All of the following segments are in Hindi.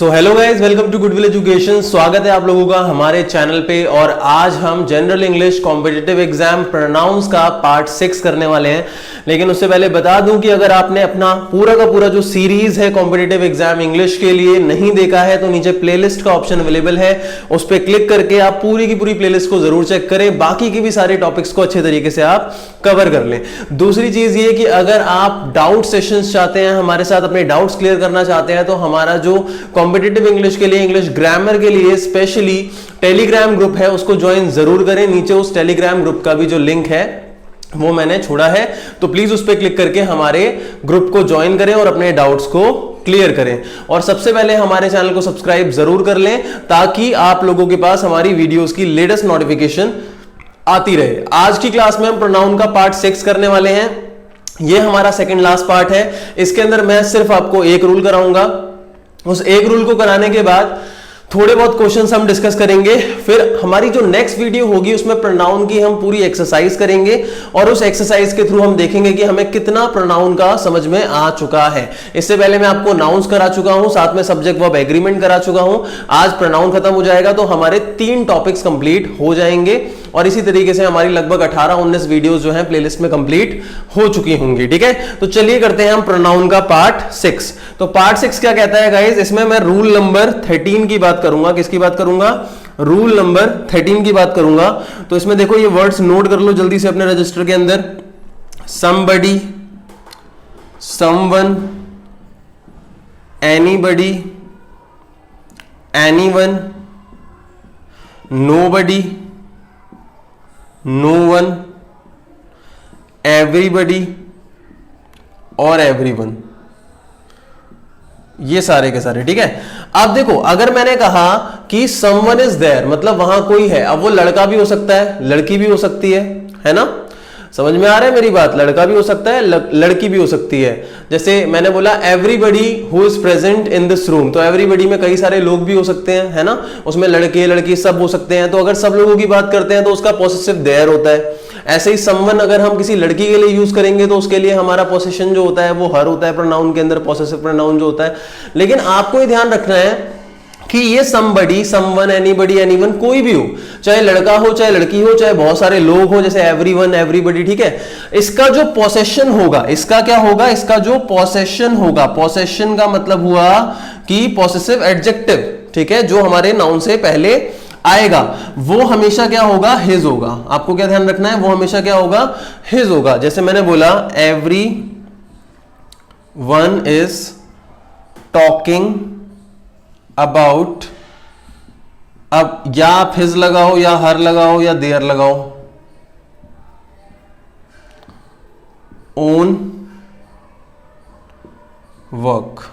तो hello guys, welcome to Goodwill Education. स्वागत है आप लोगों का हमारे चैनल पे। और आज हम general English competitive exam pronounce का पार्ट 6 करने वाले हैं। लेकिन उससे पहले बता दूं कि अगर आपने अपना पूरा का पूरा जो सीरीज है कॉम्पिटिटिव एग्जाम इंग्लिश के लिए नहीं देखा है तो नीचे प्लेलिस्ट का ऑप्शन अवेलेबल है, उस पर क्लिक करके आप पूरी की पूरी प्लेलिस्ट को जरूर चेक करें। बाकी की भी सारे टॉपिक्स को अच्छे तरीके से आप कवर कर लें। दूसरी चीज ये कि अगर आप डाउट सेशंस चाहते हैं, हमारे साथ अपने डाउट्स क्लियर करना चाहते हैं, तो हमारा जो कॉम्पिटिटिव इंग्लिश के लिए, इंग्लिश ग्रामर के लिए स्पेशली टेलीग्राम ग्रुप है, उसको ज्वाइन जरूर करें। नीचे उस टेलीग्राम ग्रुप का भी जो लिंक है वो मैंने छोड़ा है, तो प्लीज उस पर क्लिक करके हमारे ग्रुप को ज्वाइन करें और अपने डाउट्स को क्लियर करें। और सबसे पहले हमारे चैनल को सब्सक्राइब जरूर कर लें ताकि आप लोगों के पास हमारी वीडियोस की लेटेस्ट नोटिफिकेशन आती रहे। आज की क्लास में हम प्रोनाउन का पार्ट 6 करने वाले हैं। यह हमारा सेकंड लास्ट पार्ट है। इसके अंदर मैं सिर्फ आपको एक रूल कराऊंगा। उस एक रूल को कराने के बाद थोड़े बहुत क्वेश्चंस हम डिस्कस करेंगे। फिर हमारी जो नेक्स्ट वीडियो होगी उसमें प्रोनाउन की हम पूरी एक्सरसाइज करेंगे और उस एक्सरसाइज के थ्रू हम देखेंगे कि हमें कितना प्रोनाउन का समझ में आ चुका है। इससे पहले मैं आपको नाउंस करा चुका हूं, साथ में सब्जेक्ट वर्ब एग्रीमेंट करा चुका हूं। आज प्रोनाउन खत्म हो जाएगा तो हमारे 3 टॉपिक्स कंप्लीट हो जाएंगे और इसी तरीके से हमारी लगभग 18-19 वीडियोस जो हैं प्लेलिस्ट में कंप्लीट हो चुकी होंगी। ठीक है, तो चलिए करते हैं हम प्रोनाउन का पार्ट 6। तो पार्ट 6 क्या कहता है गाइस? इसमें मैं रूल नंबर 13 की बात करूंगा। किसकी बात करूंगा? रूल नंबर 13 की बात करूंगा। तो इसमें देखो ये वर्ड्स नोट कर लो जल्दी से अपने रजिस्टर के अंदर। somebody, someone, anybody, anyone, nobody, no one, everybody और everyone, ये सारे के सारे। ठीक है, अब देखो अगर मैंने कहा कि someone is there मतलब वहां कोई है, अब वो लड़का भी हो सकता है, लड़की भी हो सकती है ना? समझ में आ रहा है मेरी बात? लड़का भी हो सकता है, लड़की भी हो सकती है। जैसे मैंने बोला everybody who is present in this room, तो एवरीबडी में कई सारे लोग भी हो सकते हैं, है ना? उसमें लड़के लड़की सब हो सकते हैं। तो अगर सब लोगों की बात करते हैं तो उसका पॉसेसिव देयर होता है। ऐसे ही समवन अगर हम किसी लड़की के लिए यूज करेंगे तो उसके लिए हमारा पोसेशन जो होता है वो हर होता है प्रोनाउन के अंदर, पॉसेसिव प्रोनाउन जो होता है। लेकिन आपको ये ध्यान रखना है कि ये somebody, someone, anybody, anyone कोई भी हो, चाहे लड़का हो चाहे लड़की हो चाहे बहुत सारे लोग हो, जैसे everyone, everybody, ठीक है, इसका जो पोसेशन होगा, इसका क्या होगा? इसका जो पोसेशन होगा, पोसेशन का मतलब हुआ कि पॉसेसिव एडजेक्टिव, ठीक है, जो हमारे नाउन से पहले आएगा वो हमेशा क्या होगा? हिज होगा। आपको क्या ध्यान रखना है? वो हमेशा क्या होगा? हिज होगा। जैसे मैंने बोला every one is talking about, अब या आप हिज लगाओ या हर लगाओ या देयर लगाओ, ओन वर्क।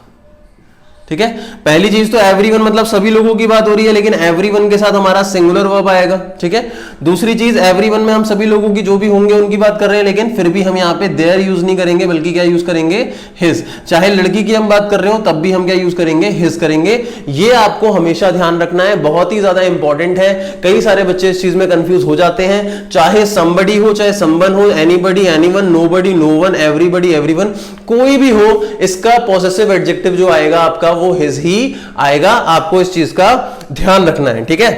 ठीक है, पहली चीज तो एवरीवन मतलब सभी लोगों की बात हो रही है, लेकिन एवरीवन के साथ हमारा सिंगुलर वर्ब आएगा। ठीक है, दूसरी चीज एवरीवन में हम सभी लोगों की जो भी होंगे उनकी बात कर रहे हैं, लेकिन फिर भी हम यहाँ पे देयर यूज नहीं करेंगे, बल्कि क्या यूज करेंगे? हिज। चाहे लड़की की हम बात कर रहे हो तब भी हम क्या यूज करेंगे? हिज करेंगे। ये आपको हमेशा ध्यान रखना है, बहुत ही ज्यादा इंपॉर्टेंट है। कई सारे बच्चे इस चीज में कंफ्यूज हो जाते हैं। चाहे somebody हो चाहे someone हो, anybody, anyone, nobody, no one, everybody, everyone, कोई भी हो, इसका पॉसेसिव एडजेक्टिव जो आएगा आपका वो हिज ही आएगा। आपको इस चीज का ध्यान रखना है। ठीक है,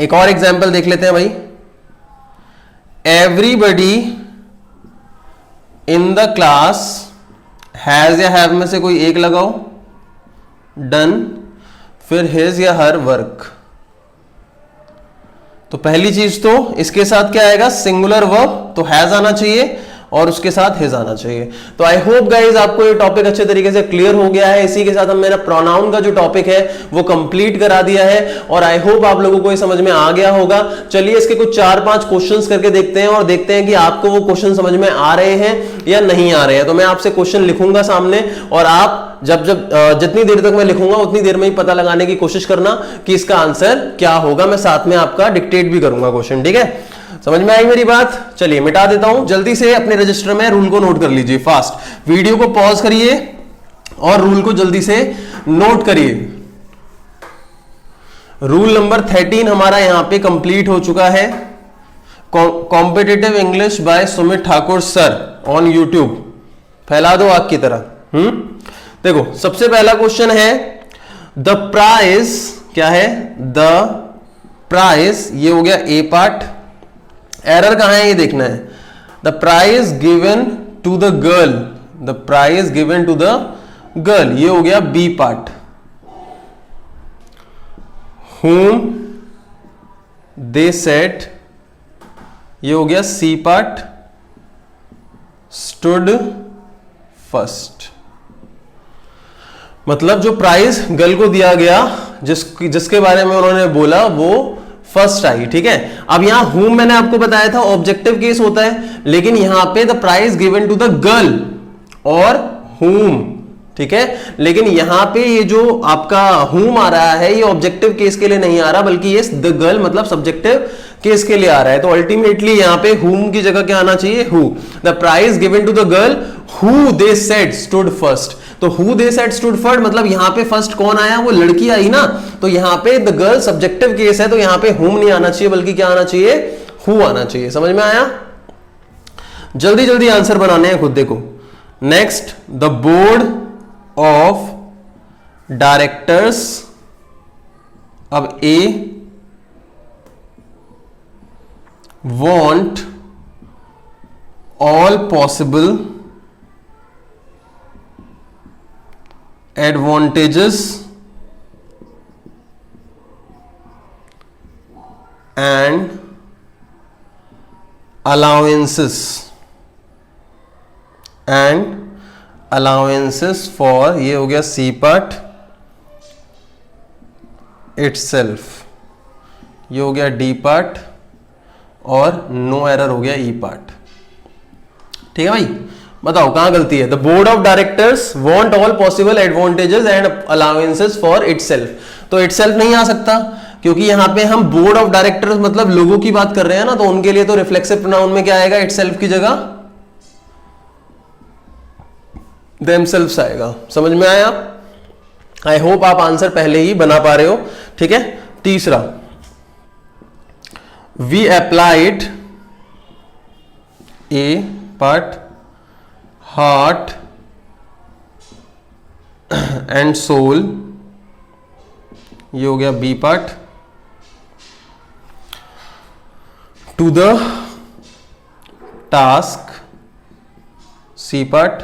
एक और एग्जांपल देख लेते हैं भाई। Everybody in the class has या हैव में से कोई एक लगाओ, डन, फिर हिज या हर वर्क। तो पहली चीज तो इसके साथ क्या आएगा? सिंगुलर वर्ब, तो हैज आना चाहिए और उसके साथ हिज आना चाहिए। तो आई होप गाइज आपको ये टॉपिक अच्छे तरीके से क्लियर हो गया है। इसी के साथ हम मेरा प्रोनाउन का जो टॉपिक है वो कंप्लीट करा दिया है और आई होप आप लोगों को ये समझ में आ गया होगा। चलिए इसके कुछ 4-5 क्वेश्चंस करके देखते हैं और देखते हैं कि आपको वो क्वेश्चन समझ में आ रहे हैं या नहीं आ रहे हैं। तो मैं आपसे क्वेश्चन लिखूंगा सामने और आप जब जितनी देर तक मैं लिखूंगा उतनी देर में ही पता लगाने की कोशिश करना कि इसका आंसर क्या होगा। मैं साथ में आपका डिक्टेट भी करूंगा क्वेश्चन। ठीक है, समझ में आई मेरी बात? चलिए मिटा देता हूं जल्दी से अपने रजिस्टर में। रूल को नोट कर लीजिए फास्ट, वीडियो को पॉज करिए और रूल को जल्दी से नोट करिए। रूल नंबर 13 हमारा यहां पे कंप्लीट हो चुका है। Competitive English by Sumit Thakur sir on YouTube. फैला दो आग की तरह। देखो सबसे पहला क्वेश्चन है, द प्राइज क्या है, द प्राइज, ये हो गया ए पार्ट। एरर कहां है ये देखना है। The prize given to the girl, the prize given to the girl, ये हो गया B part. whom they said, ये हो गया सी पार्ट। stood first, मतलब जो प्राइज गर्ल को दिया गया, जिसके बारे में उन्होंने बोला, वो फर्स्ट आई। ठीक है, अब यहां whom मैंने आपको बताया था ऑब्जेक्टिव केस होता है, लेकिन यहां पे the prize given to the girl और whom, ठीक है। लेकिन यहां पे ये जो आपका whom आ रहा है, ये ऑब्जेक्टिव केस के लिए नहीं आ रहा, बल्कि ये द गर्ल मतलब सब्जेक्टिव केस के लिए आ रहा है। तो अल्टीमेटली यहां पे whom की जगह क्या आना चाहिए, who। The prize given to the girl who they said stood first, तो who they said stood first मतलब यहां पे फर्स्ट कौन आया, वो लड़की आई ना। तो यहां पे द गर्ल सब्जेक्टिव केस है, तो यहां पे whom नहीं आना चाहिए, बल्कि क्या आना चाहिए, who आना चाहिए। समझ में आया? जल्दी जल्दी आंसर बनाने हैं खुद देखो। Next, the board of directors, अब ए want all possible advantages and allowances for, ये हो गया सी पार्ट, itself, ये हो गया डी पार्ट, और नो एरर हो गया ई पार्ट। ठीक है भाई, बताओ कहां गलती है। The board of directors want all possible advantages and allowances for itself, तो इटसेल्फ नहीं आ सकता, क्योंकि यहां पे हम बोर्ड ऑफ डायरेक्टर्स मतलब लोगों की बात कर रहे हैं ना, तो उनके लिए तो रिफ्लेक्सिव प्रोनाउन में क्या आएगा, इटसेल्फ की जगह देमसेल्व्स आएगा। समझ में आया? आई होप आप आंसर पहले ही बना पा रहे हो। ठीक है, तीसरा, we applied a part heart and soul, ये हो गया B part, to the task, C part,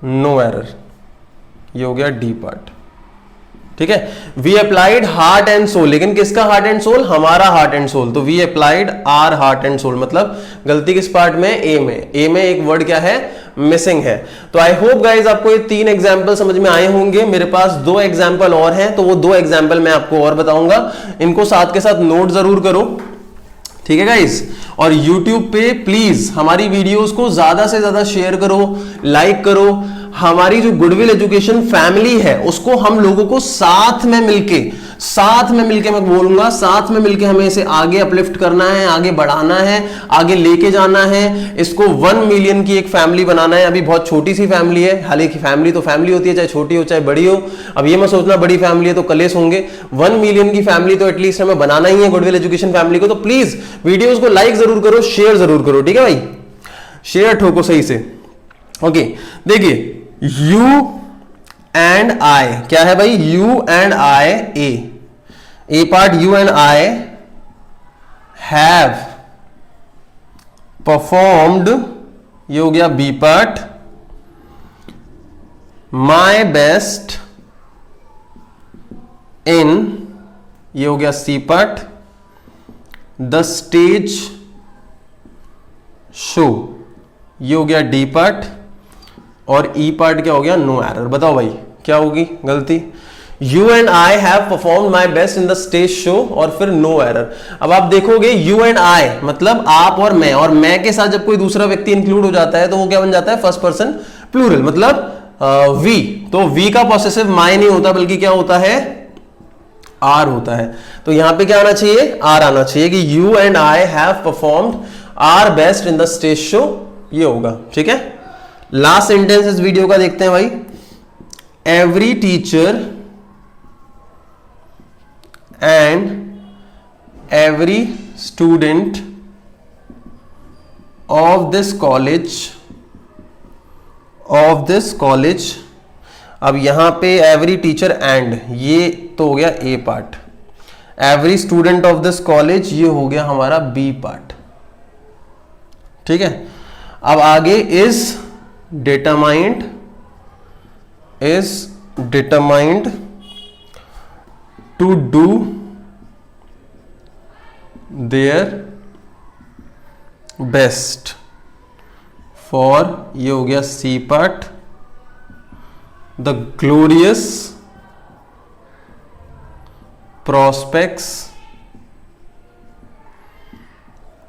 no error, ये हो गया डी पार्ट। ठीक है, we applied heart and soul, लेकिन किसका हार्ट एंड सोल, हमारा हार्ट एंड सोल, तो we applied our heart and soul, मतलब गलती किस पार्ट में, ए में। ए में एक वर्ड क्या है, मिसिंग है। तो आई होप गाइज आपको ये 3 एग्जाम्पल समझ में आए होंगे। मेरे पास 2 एग्जाम्पल और हैं, तो वो 2 एग्जाम्पल मैं आपको और बताऊंगा, इनको साथ के साथ नोट जरूर करो। ठीक है गाइज, और YouTube पे प्लीज हमारी वीडियोस को ज्यादा से ज्यादा शेयर करो, लाइक करो। हमारी जो गुडविल एजुकेशन फैमिली है, उसको हम लोगों को साथ में मिलके मैं बोलूंगा, साथ में मिलके हमें इसे आगे अपलिफ्ट करना है, आगे बढ़ाना है, आगे लेके जाना है। इसको 1 मिलियन की एक फैमिली बनाना है। अभी बहुत छोटी सी फैमिली है, हालांकि फैमिली तो फैमिली होती है, चाहे छोटी हो चाहे बड़ी हो। अब ये मैं सोचना बड़ी फैमिली है तो कलेश होंगे। 1 मिलियन की फैमिली तो एटलीस्ट हमें बनाना ही है गुडविल एजुकेशन फैमिली को। तो प्लीज वीडियोस को लाइक जरूर करो, शेयर जरूर करो। ठीक है भाई, शेयर ठोको सही से। ओके, देखिए यू एंड आई क्या है भाई, you and I, A part, you and I have performed, ये हो गया B part, my best in, ये हो गया C part, the stage show, ये हो गया डी पार्ट, और ई पार्ट क्या हो गया, नो एरर। बताओ भाई क्या होगी गलती। You and I have performed my best in the stage show, और फिर नो एरर। अब आप देखोगे यू एंड आई मतलब आप और मैं के साथ जब कोई दूसरा व्यक्ति इंक्लूड हो जाता है तो वो क्या बन जाता है, फर्स्ट पर्सन प्लूरल, मतलब वी। तो वी का पॉसेसिव माई नहीं होता, बल्कि क्या होता है, आर होता है। तो यहां पे क्या आना चाहिए, आर आना चाहिए कि you and I have performed our best in the stage show, ये होगा। ठीक है, लास्ट सेंटेंस इस वीडियो का देखते हैं भाई। Every teacher and every student of this college अब यहां पे एवरी टीचर एंड, ये तो हो गया A part. Every student of this college, ये हो गया हमारा बी पार्ट। ठीक है, अब आगे is determined to do their best for, ये हो गया C part, the glorious prospects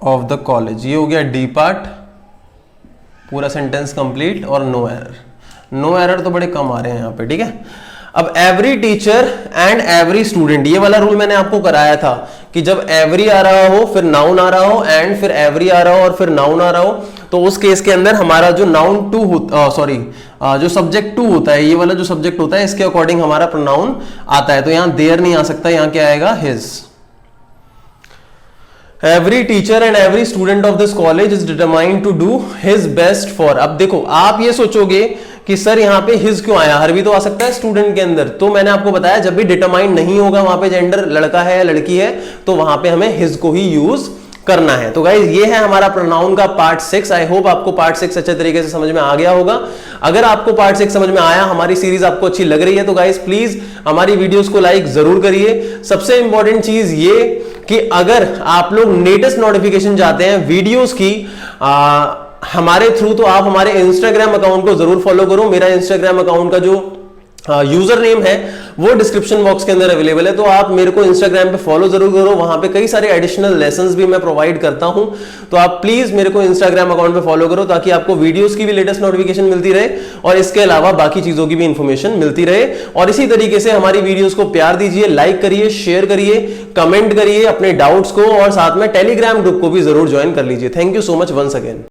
of the college, ये हो गया डी पार्ट। पूरा सेंटेंस कंप्लीट और नो एरर। नो एरर तो बड़े कम आ रहे हैं यहां पे। ठीक है, अब every teacher and every student, ये वाला रूल मैंने आपको कराया था कि जब एवरी आ रहा हो, फिर नाउन आ रहा हो, एंड फिर एवरी आ रहा हो और फिर नाउन आ रहा हो, तो उस केस के अंदर हमारा जो नाउन टू जो सब्जेक्ट टू होता है, ये वाला जो सब्जेक्ट होता है, इसके अकॉर्डिंग हमारा प्रोनाउन आता है। तो यहां देयर नहीं आ सकता, यहां क्या आएगा, his. Every teacher and every student of this college is determined to do his best for. अब देखो, आप ये सोचोगे कि सर यहां पे हिज क्यों आया, हर भी तो आ सकता है स्टूडेंट के अंदर। तो मैंने आपको बताया, जब भी डिटरमाइंड नहीं होगा वहां पे जेंडर लड़का है या लड़की है, तो वहां पे हमें हिज को ही यूज करना है। तो गाइज ये है हमारा प्रोनाउन का पार्ट 6। आई होप आपको पार्ट 6 अच्छे तरीके से समझ में आ गया होगा। अगर आपको पार्ट 6 समझ में आया, हमारी सीरीज आपको अच्छी लग रही है, तो गाइज प्लीज हमारी वीडियोस को लाइक जरूर करिए। सबसे इंपॉर्टेंट चीज ये कि अगर आप लोग लेटेस्ट नोटिफिकेशन चाहते हैं वीडियोस की हमारे थ्रू, तो आप हमारे इंस्टाग्राम अकाउंट को जरूर फॉलो करो। मेरा इंस्टाग्राम अकाउंट का जो यूजर नेम है वो डिस्क्रिप्शन बॉक्स के अंदर अवेलेबल है, तो आप मेरे को इंस्टाग्राम पे फॉलो जरूर करो। वहां पे कई सारे एडिशनल लेसन्स भी मैं प्रोवाइड करता हूं, तो आप प्लीज मेरे को इंस्टाग्राम अकाउंट पे फॉलो करो, ताकि आपको वीडियोस की भी लेटेस्ट नोटिफिकेशन मिलती रहे और इसके अलावा बाकी चीजों की भी इंफॉर्मेशन मिलती रहे। और इसी तरीके से हमारी वीडियोस को प्यार दीजिए, लाइक करिए, शेयर करिए, कमेंट करिए अपने डाउट्स को, और साथ में टेलीग्राम ग्रुप को भी जरूर ज्वाइन कर लीजिए। Thank you so much once again.